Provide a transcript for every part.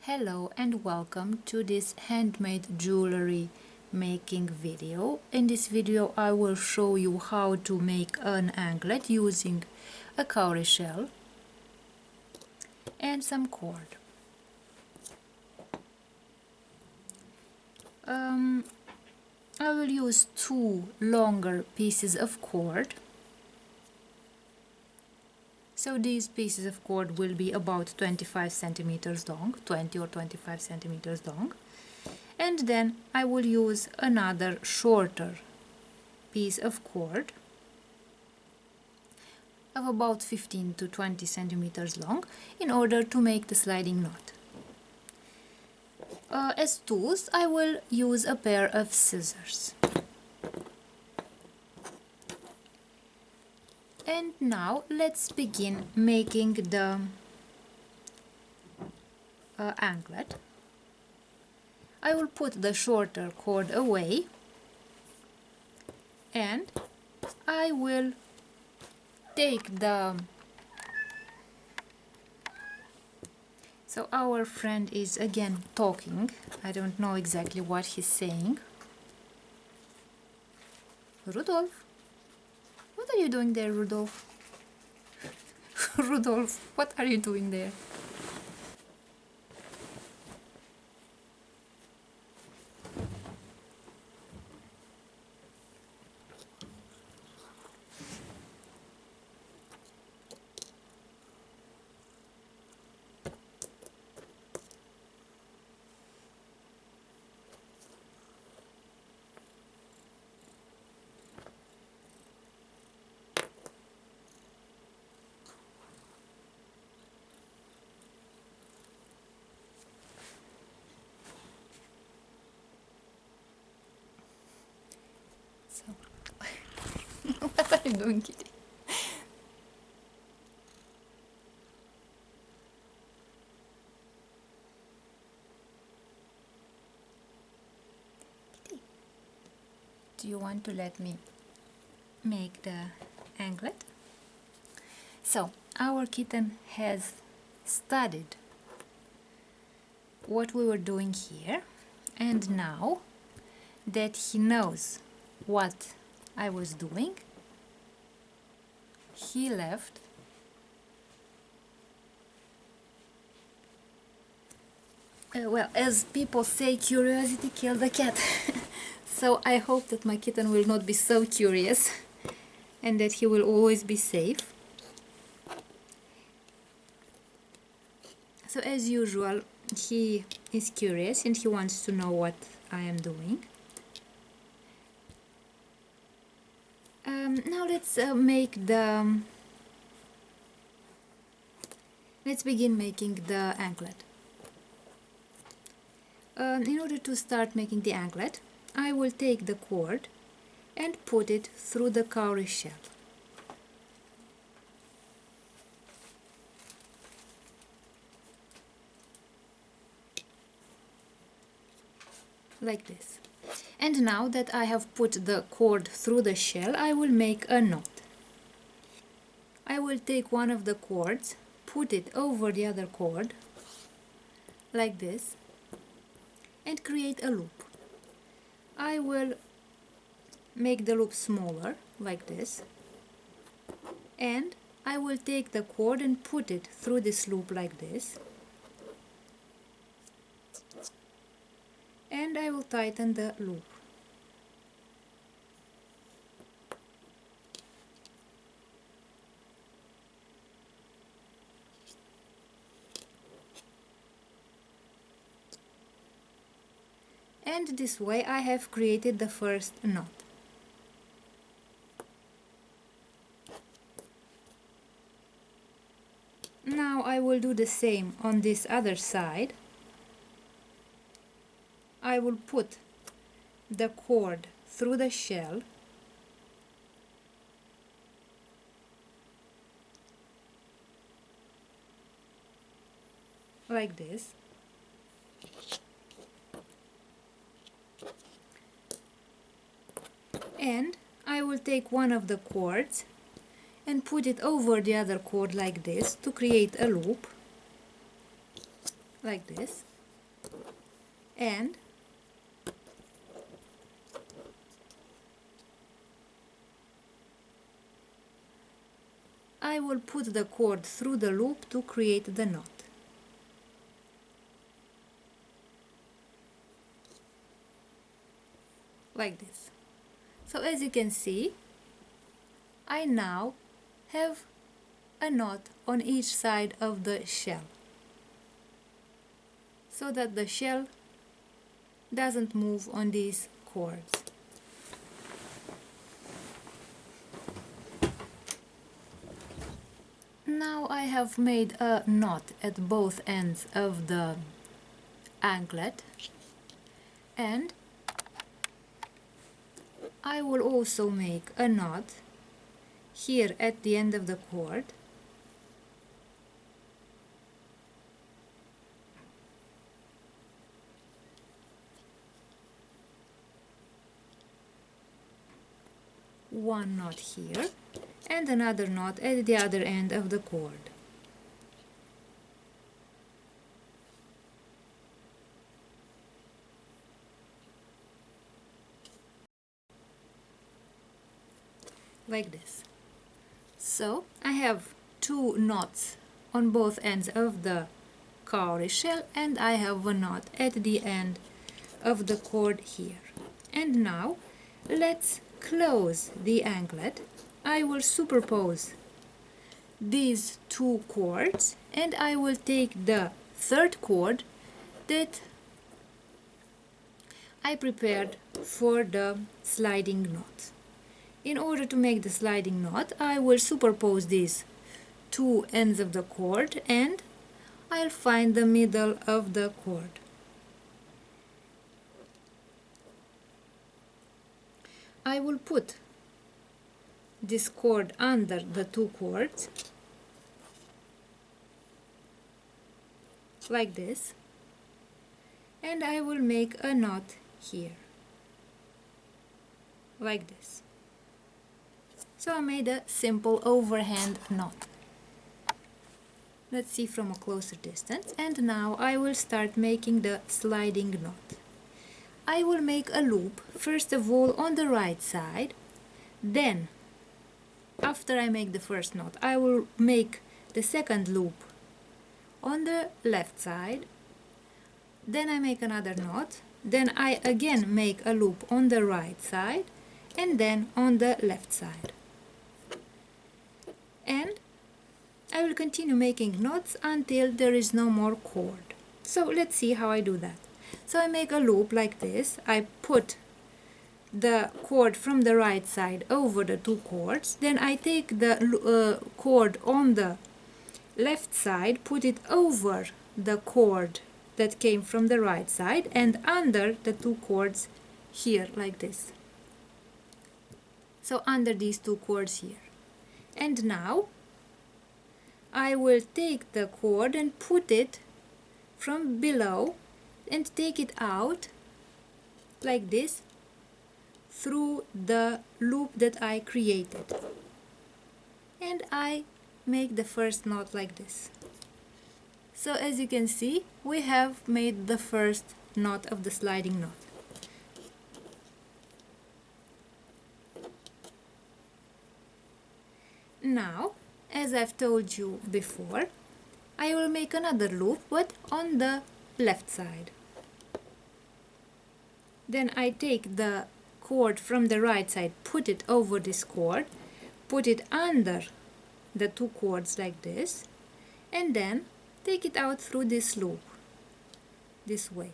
Hello and welcome to this handmade jewelry making video. In this video I will show you how to make an anklet using a cowrie shell and some cord. I will use two longer pieces of cord. So these pieces of cord will be about 25 centimeters long, 20 or 25 centimeters long. And then I will use another shorter piece of cord of about 15 to 20 centimeters long in order to make the sliding knot. As tools, I will use a pair of scissors. And now let's begin making the anklet. I will put the shorter cord away and I will take the... So our friend is again talking. I don't know exactly what he's saying. Rudolph? What are you doing there, Rudolph? Rudolph, what are you doing there? So, what are you doing, Kitty? Kitty, do you want to let me make the anklet? So, our kitten has studied what we were doing here, and now that he knows what I was doing, he left well, as people say, curiosity killed the cat. So I hope that my kitten will not be so curious and that he will always be safe. So as usual, he is curious and he wants to know what I am doing. Now let's begin making the anklet. In order to start making the anklet, I will take the cord and put it through the cowrie shell. Like this. And now that I have put the cord through the shell, I will make a knot. I will take one of the cords, put it over the other cord, like this, and create a loop. I will make the loop smaller, like this, and I will take the cord and put it through this loop like this, and I will tighten the loop. And this way I have created the first knot. Now I will do the same on this other side. I will put the cord through the shell, like this, and I will take one of the cords and put it over the other cord like this to create a loop, like this. and I will put the cord through the loop to create the knot. Like this. So as you can see, I now have a knot on each side of the shell, so that the shell doesn't move on these cords. Now I have made a knot at both ends of the anklet, and I will also make a knot here at the end of the cord, one knot here and another knot at the other end of the cord. Like this. So I have two knots on both ends of the cowrie shell, and I have a knot at the end of the cord here. And now let's close the anklet. I will superpose these two cords, and I will take the third cord that I prepared for the sliding knot. In order to make the sliding knot, I will superpose these two ends of the cord, and I'll find the middle of the cord. I will put this cord under the two cords, like this, and I will make a knot here, like this. So I made a simple overhand knot. Let's see from a closer distance. And now I will start making the sliding knot. I will make a loop, first of all on the right side. Then, after I make the first knot, I will make the second loop on the left side. Then I make another knot. Then I again make a loop on the right side, and then on the left side. And I will continue making knots until there is no more cord. So let's see how I do that. So I make a loop like this. I put the cord from the right side over the two cords. Then I take the cord on the left side, put it over the cord that came from the right side and under the two cords here, like this. So under these two cords here. And now I will take the cord and put it from below and take it out like this through the loop that I created. And I make the first knot like this. So as you can see, we have made the first knot of the sliding knot. Now, as I've told you before, I will make another loop, but on the left side. Then I take the cord from the right side, put it over this cord, put it under the two cords like this, and then take it out through this loop, this way,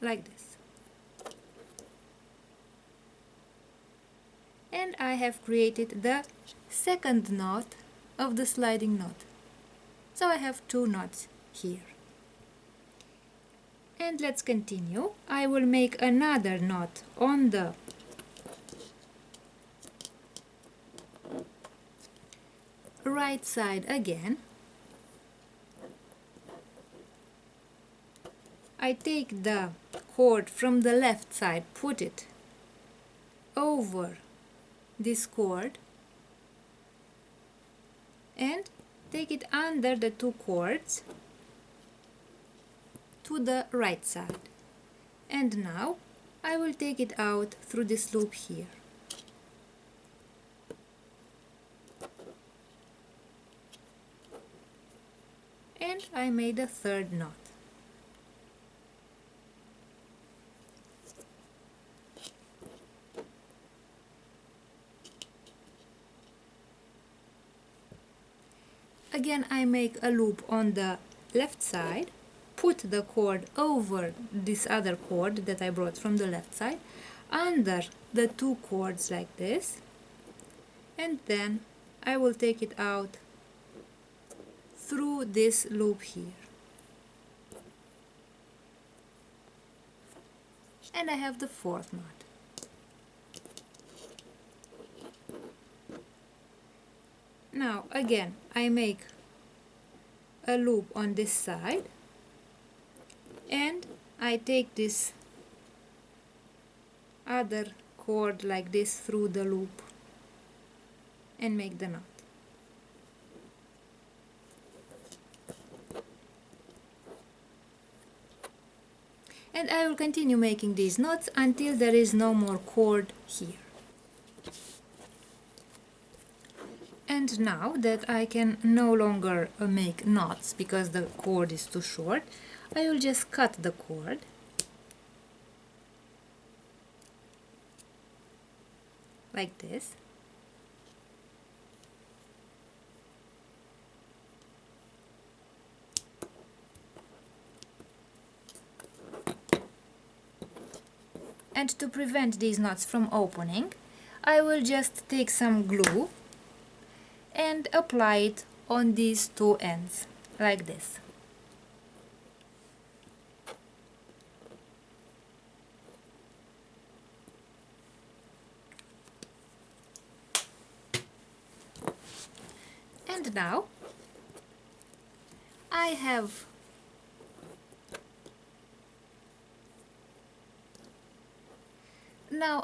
like this. And I have created the second knot of the sliding knot. So I have two knots here. And let's continue. I will make another knot on the right side again. I take the cord from the left side, put it over this cord and take it under the two cords to the right side. And now I will take it out through this loop here. And I made a third knot. Again, I make a loop on the left side, put the cord over this other cord that I brought from the left side, under the two cords like this, and then I will take it out through this loop here. And I have the fourth knot. Now again, I make a loop on this side and I take this other cord like this through the loop and make the knot. And I will continue making these knots until there is no more cord here. And now that I can no longer make knots because the cord is too short, I will just cut the cord. Like this. And to prevent these knots from opening, I will just take some glue and apply it on these two ends, like this. And now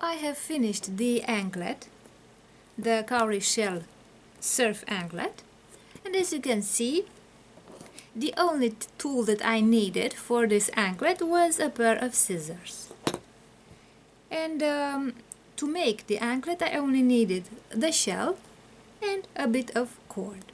I have finished the anklet, the cowrie shell surf anklet, and as you can see, the only tool that I needed for this anklet was a pair of scissors. And to make the anklet I only needed the shell and a bit of cord.